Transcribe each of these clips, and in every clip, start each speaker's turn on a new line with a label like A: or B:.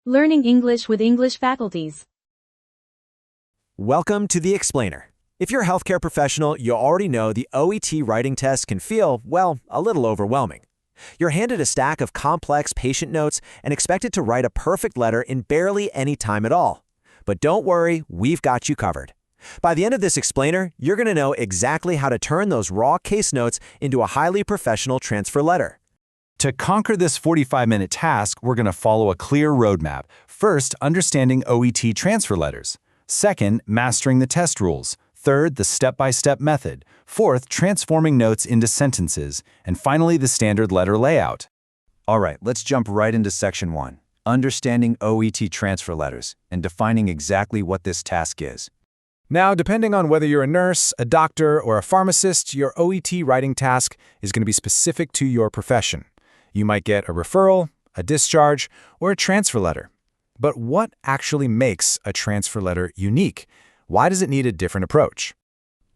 A: Learning English with English faculties.
B: Welcome to The Explainer. If you're a healthcare professional, you already know the OET writing test can feel, well, a little overwhelming. You're handed a stack of complex patient notes and expected to write a perfect letter in barely any time at all. But don't worry, we've got you covered. By the end of this explainer, you're going to know exactly how to turn those raw case notes into a highly professional transfer letter.
C: To conquer this 45-minute task, we're going to follow a clear roadmap. First, understanding OET transfer letters. Second, mastering the test rules. Third, the step-by-step method. Fourth, transforming notes into sentences. And finally, the standard letter layout.
D: All right, let's jump right into Section 1, understanding OET transfer letters and defining exactly what this task is.
E: Now, depending on whether you're a nurse, a doctor, or a pharmacist, your OET writing task is going to be specific to your profession. You might get a referral, a discharge, or a transfer letter. But what actually makes a transfer letter unique? Why does it need a different approach?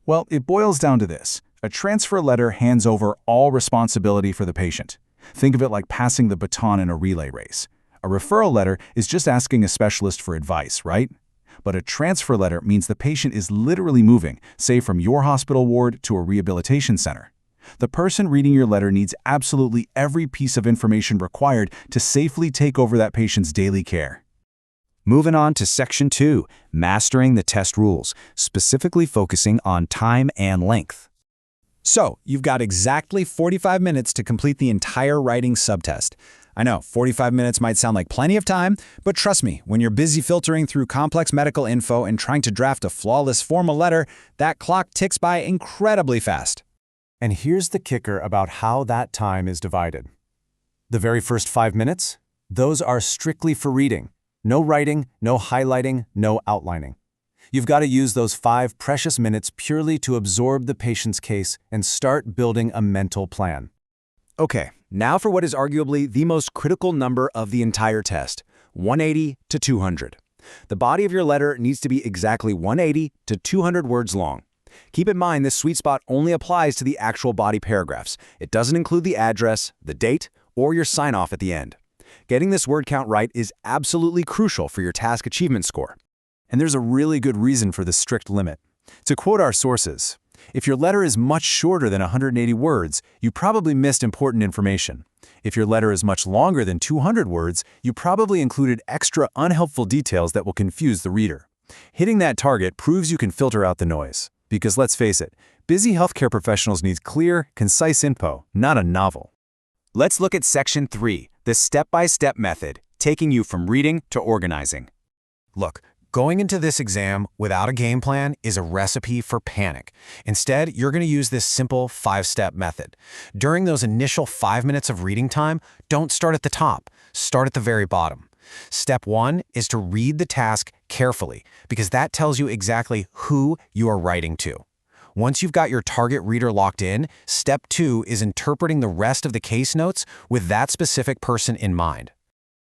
F: Well, it boils down to this. A transfer letter hands over all responsibility for the patient. Think of it like passing the baton in a relay race. A referral letter is just asking a specialist for advice, right? But a transfer letter means the patient is literally moving, say from your hospital ward to a rehabilitation center. The person reading your letter needs absolutely every piece of information required to safely take over that patient's daily care.
D: Moving on to Section 2, mastering the test rules, specifically focusing on time and length.
C: So, you've got exactly 45 minutes to complete the entire writing subtest. I know, 45 minutes might sound like plenty of time, but trust me, when you're busy filtering through complex medical info and trying to draft a flawless formal letter, that clock ticks by incredibly fast.
E: And here's the kicker about how that time is divided. The very first 5 minutes, those are strictly for reading. No writing, no highlighting, no outlining. You've got to use those 5 precious minutes purely to absorb the patient's case and start building a mental plan.
B: Okay, now for what is arguably the most critical number of the entire test, 180 to 200. The body of your letter needs to be exactly 180 to 200 words long. Keep in mind this sweet spot only applies to the actual body paragraphs. It doesn't include the address, the date, or your sign-off at the end. Getting this word count right is absolutely crucial for your task achievement score.
E: And there's a really good reason for this strict limit. To quote our sources, if your letter is much shorter than 180 words, you probably missed important information. If your letter is much longer than 200 words, you probably included extra unhelpful details that will confuse the reader. Hitting that target proves you can filter out the noise. Because let's face it, busy healthcare professionals need clear, concise info, not a novel.
B: Let's look at Section 3, the step-by-step method, taking you from reading to organizing.
E: Look, going into this exam without a game plan is a recipe for panic. Instead, you're going to use this simple 5-step method. During those initial 5 minutes of reading time, don't start at the top. Start at the very bottom. Step 1 is to read the task carefully, because that tells you exactly who you are writing to. Once you've got your target reader locked in, Step 2 is interpreting the rest of the case notes with that specific person in mind.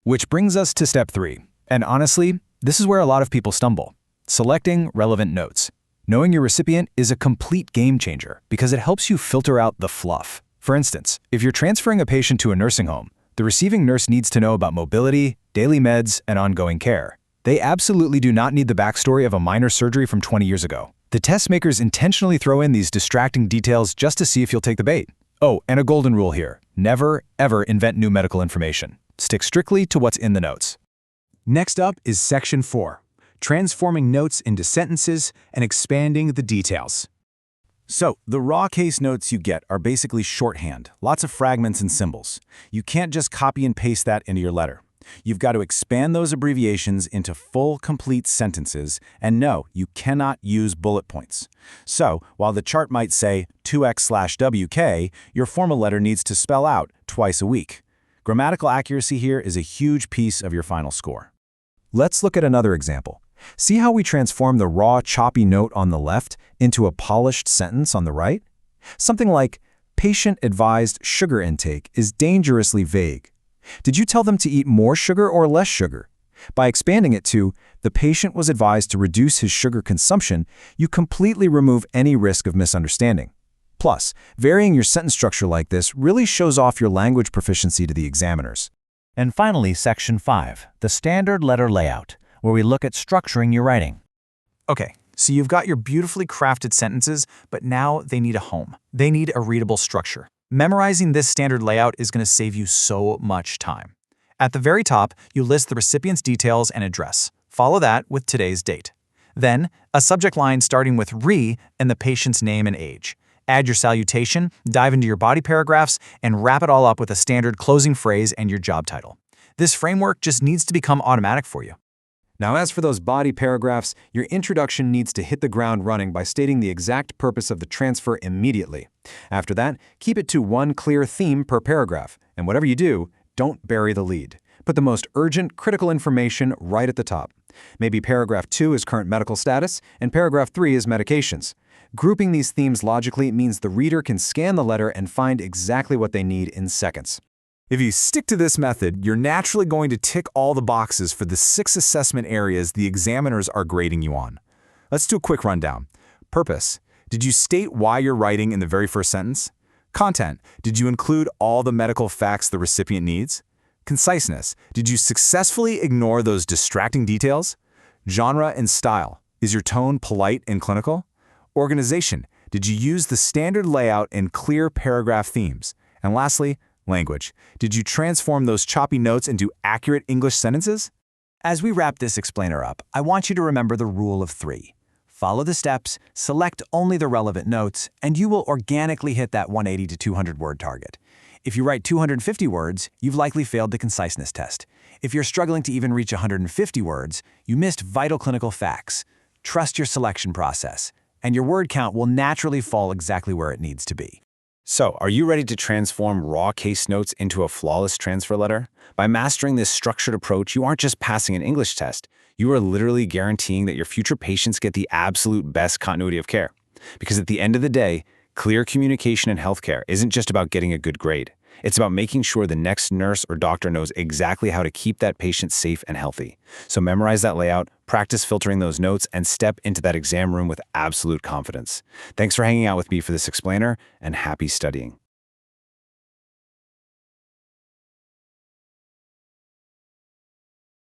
F: Which brings us to Step 3. And honestly, this is where a lot of people stumble. Selecting relevant notes. Knowing your recipient is a complete game changer because it helps you filter out the fluff. For instance, if you're transferring a patient to a nursing home, the receiving nurse needs to know about mobility, daily meds, and ongoing care. They absolutely do not need the backstory of a minor surgery from 20 years ago. The test makers intentionally throw in these distracting details just to see if you'll take the bait. Oh, and a golden rule here. Never, ever invent new medical information. Stick strictly to what's in the notes.
E: Next up is Section 4, transforming notes into sentences and expanding the details.
D: So, the raw case notes you get are basically shorthand, lots of fragments and symbols. You can't just copy and paste that into your letter. You've got to expand those abbreviations into full, complete sentences, and no, you cannot use bullet points. So, while the chart might say 2x/WK, your formal letter needs to spell out twice a week. Grammatical accuracy here is a huge piece of your final score.
F: Let's look at another example. See how we transform the raw, choppy note on the left into a polished sentence on the right? Something like, patient advised sugar intake is dangerously vague. Did you tell them to eat more sugar or less sugar? By expanding it to, the patient was advised to reduce his sugar consumption, you completely remove any risk of misunderstanding. Plus, varying your sentence structure like this really shows off your language proficiency to the examiners.
D: And finally, Section 5, the standard letter layout, where we look at structuring your writing.
F: Okay, so you've got your beautifully crafted sentences, but now they need a home. They need a readable structure. Memorizing this standard layout is going to save you so much time. At the very top, you list the recipient's details and address. Follow that with today's date. Then, a subject line starting with "re" and the patient's name and age. Add your salutation, dive into your body paragraphs, and wrap it all up with a standard closing phrase and your job title. This framework just needs to become automatic for you.
B: Now, as for those body paragraphs, your introduction needs to hit the ground running by stating the exact purpose of the transfer immediately. After that, keep it to one clear theme per paragraph, and whatever you do, don't bury the lead. Put the most urgent, critical information right at the top. Maybe paragraph 2 is current medical status, and paragraph 3 is medications. Grouping these themes logically means the reader can scan the letter and find exactly what they need in seconds.
C: If you stick to this method, you're naturally going to tick all the boxes for the 6 assessment areas the examiners are grading you on. Let's do a quick rundown. Purpose. Did you state why you're writing in the very first sentence? Content. Did you include all the medical facts the recipient needs? Conciseness. Did you successfully ignore those distracting details? Genre and style. Is your tone polite and clinical? Organization. Did you use the standard layout and clear paragraph themes? And lastly, language. Did you transform those choppy notes into accurate English sentences?
D: As we wrap this explainer up, I want you to remember the rule of 3. Follow the steps, select only the relevant notes, and you will organically hit that 180 to 200 word target. If you write 250 words, you've likely failed the conciseness test. If you're struggling to even reach 150 words, you missed vital clinical facts. Trust your selection process, and your word count will naturally fall exactly where it needs to be.
C: So, are you ready to transform raw case notes into a flawless transfer letter? By mastering this structured approach, you aren't just passing an English test. You are literally guaranteeing that your future patients get the absolute best continuity of care. Because at the end of the day, clear communication in healthcare isn't just about getting a good grade. It's about making sure the next nurse or doctor knows exactly how to keep that patient safe and healthy. So memorize that layout, practice filtering those notes, and step into that exam room with absolute confidence. Thanks for hanging out with me for this explainer, and happy studying.